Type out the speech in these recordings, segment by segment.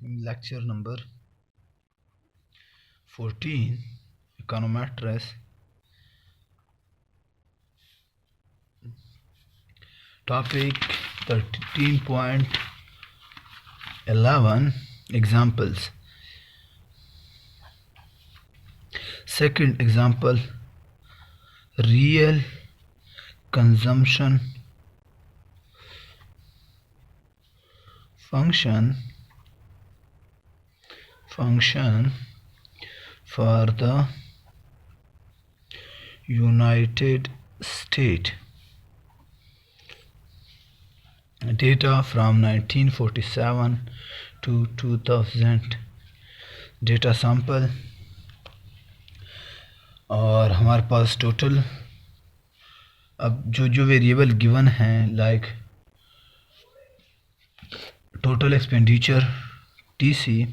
lecture number 14 econometrics, topic 13.11 examples. Second example, real consumption function for the United States. Data from 1947 to 2000 data sample, और हमारे पास total अब जो variable given हैं like total expenditure TC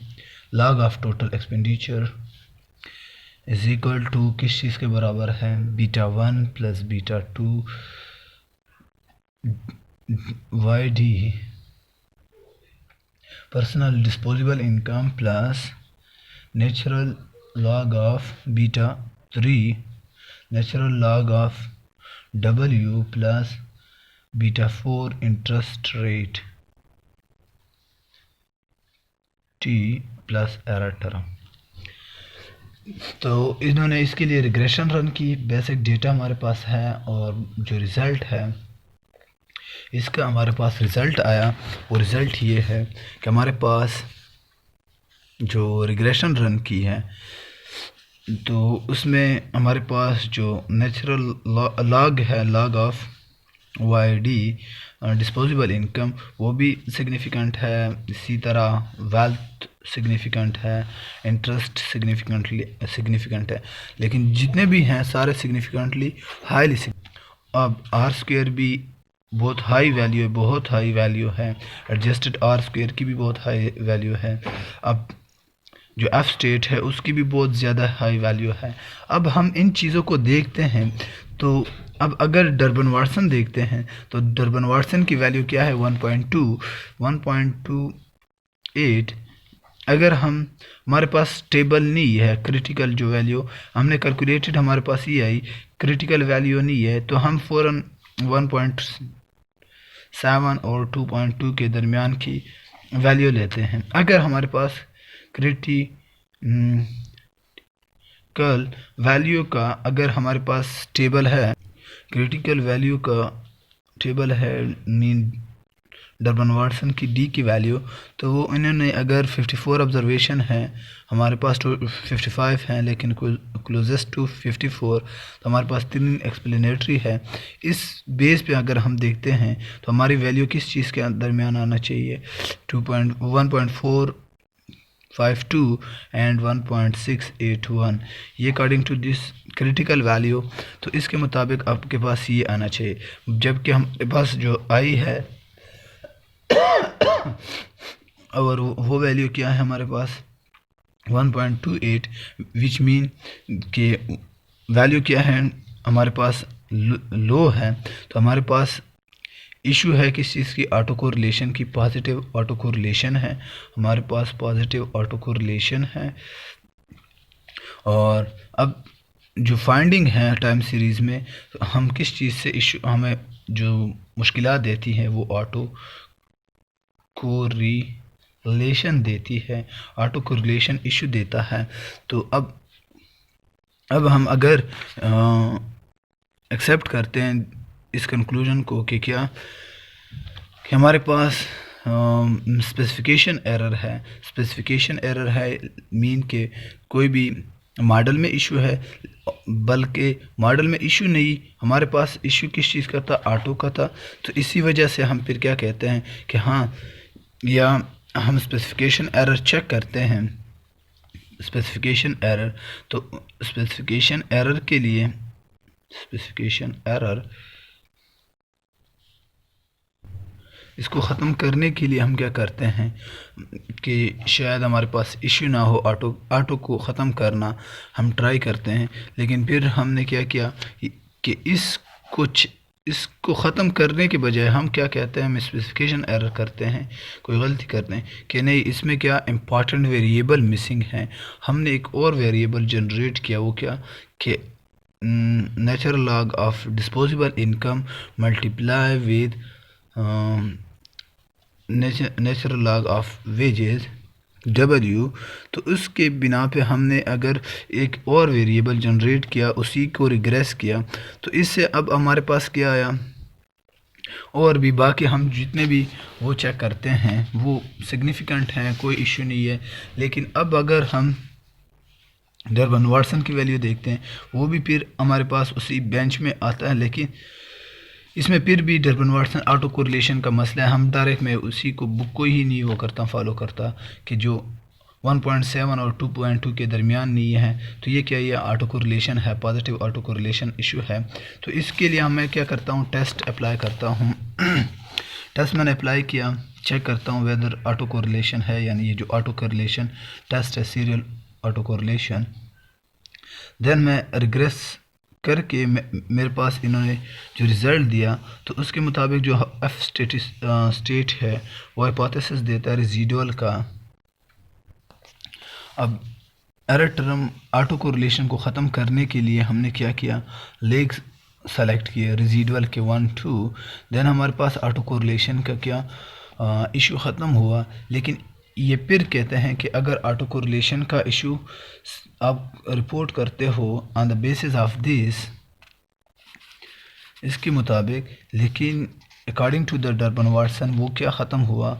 log of total expenditure is equal to किस चीज़ के बराबर है, β1 plus β2 YD personal disposable income plus natural log of β3 natural log of W plus β4 interest rate T plus error term. तो इन्होंने इसके लिए regression run की, बेसिक डेटा हमारे पास है और जो रिज़ल्ट है इसका हमारे पास रिज़ल्ट आया। वो रिज़ल्ट ये है कि हमारे पास जो रिग्रेशन रन की है तो उसमें हमारे पास जो नेचुरल लॉग है, log of YD disposable income, वो भी सिग्निफिकेंट है। इसी तरह वेल्थ सिग्निफिकेंट है, इंटरेस्ट सिग्निफिकेंट है, लेकिन जितने भी हैं सारे सिग्निफिकेंटली हाईली। अब R² भी बहुत हाई वैल्यू है, बहुत हाई वैल्यू है। एडजस्टेड R² की भी बहुत हाई वैल्यू है। अब जो F स्टेट है उसकी भी बहुत ज़्यादा हाई वैल्यू है। अब हम इन चीज़ों को देखते हैं तो अब अगर डर्बन वाटसन देखते हैं तो डर्बन वाटसन की वैल्यू क्या है, 1.28। अगर हमारे पास टेबल नहीं है, क्रिटिकल जो वैल्यू हमने कैलकुलेटेड हमारे पास ये आई, क्रिटिकल वैल्यू नहीं है, तो हम फ़ौरन 1.7 और 2.2 के दरमियान की वैल्यू लेते हैं। अगर हमारे पास क्रिटिकल वैल्यू का अगर हमारे पास टेबल है, क्रिटिकल वैल्यू का टेबल है मीन डर्बन वाटसन की D की वैल्यू, तो वो इन्होंने अगर 54 ऑब्जर्वेशन है, हमारे पास तो 55 हैं लेकिन क्लोजेस्ट टू 54, तो हमारे पास 3 एक्सप्लेनेटरी है। इस बेस पे अगर हम देखते हैं तो हमारी वैल्यू किस चीज़ के दरमियान आना चाहिए, 1.452 एंड 1.681, ये according to this critical value. तो इसके मुताबिक आपके पास ये आना चाहिए, जबकि हमारे पास जो आई है और वो वैल्यू क्या है हमारे पास 1.28, विच मीन के वैल्यू क्या है हमारे पास लो है। तो हमारे पास इशू है किस चीज़ की, ऑटो कोरिलेशन की, पॉजिटिव ऑटो कोरिलेशन है, हमारे पास पॉजिटिव ऑटो कोरिलेशन है। और अब जो फाइंडिंग है टाइम सीरीज़ में हम किस चीज़ से इशू हमें जो मुश्किलात देती हैं वो ऑटो कोरिलेशन देती है, ऑटो कोरिलेशन इशू देता है। तो अब हम अगर एक्सेप्ट करते हैं इस कंक्लूजन को कि क्या कि हमारे पास स्पेसिफिकेशन एरर है, स्पेसिफिकेशन एरर है मीन के कोई भी मॉडल में इशू है, बल्कि मॉडल में इशू नहीं, हमारे पास इशू किस चीज़ का था, ऑटो का था। तो इसी वजह से हम फिर क्या कहते हैं कि हाँ, या हम स्पेसिफिकेशन एरर चेक करते हैं, स्पेसिफिकेशन एरर। तो स्पेसिफिकेशन एरर के लिए स्पेसिफिकेशन एरर इसको ख़त्म करने के लिए हम क्या करते हैं कि शायद हमारे पास इशू ना हो, ऑटो को ख़त्म करना हम ट्राई करते हैं, लेकिन फिर हमने क्या किया कि इसको ख़त्म करने के बजाय हम क्या कहते हैं, हम स्पेसिफिकेशन एरर करते हैं, कोई गलती करते हैं कि नहीं इसमें क्या इम्पॉर्टेंट वेरिएबल मिसिंग है। हमने एक और वेरिएबल जनरेट किया, वो क्या कि natural log of disposable income multiply with natural log of wages W। तो उसके बिना पे हमने अगर एक और वेरिएबल जनरेट किया, उसी को रिग्रेस किया, तो इससे अब हमारे पास क्या आया, और भी बाकी हम जितने भी वो चेक करते हैं वो सिग्निफिकेंट हैं, कोई इशू नहीं है। लेकिन अब अगर हम डरबन वाटसन की वैल्यू देखते हैं, वो भी फिर हमारे पास उसी बेंच में आता है, लेकिन इसमें फिर भी डरबन वाटसन ऑटो कोरिलेशन का मसला है। हम डायरेक्ट में उसी को बुक को ही नहीं वो करता, फॉलो करता कि जो 1.7 और 2.2 के दरमियान नहीं है, तो ये क्या, ये ऑटो कोरिलेशन है, पॉजिटिव ऑटो कोरिलेशन इशू है। तो इसके लिए मैं क्या करता हूँ, टेस्ट अप्लाई करता हूँ। टेस्ट मैंने अप्लाई किया, चेक करता हूँ वेदर ऑटो कोरिलेशन है, यानी ये जो ऑटो कोरिलेशन टेस्ट है, सीरियल ऑटो कोरिलेशन। देन मैं रिग्रेस करके मेरे पास इन्होंने जो रिज़ल्ट दिया, तो उसके मुताबिक जो एफ स्टेट है वो हाइपोथेसिस देता है रेजिडुअल का। अब एरर टर्म ऑटो कोरिलेशन को ख़त्म करने के लिए हमने क्या किया, लेग्स सेलेक्ट किए रेजिडुअल के 1 2। देन हमारे पास ऑटो कोरिलेशन का क्या इशू ख़त्म हुआ। लेकिन ये फिर कहते हैं कि अगर ऑटो कोरिलेशन का इशू आप रिपोर्ट करते हो on the basis of this, इसके मुताबिक, लेकिन according to the Durbin Watson वो क्या ख़त्म हुआ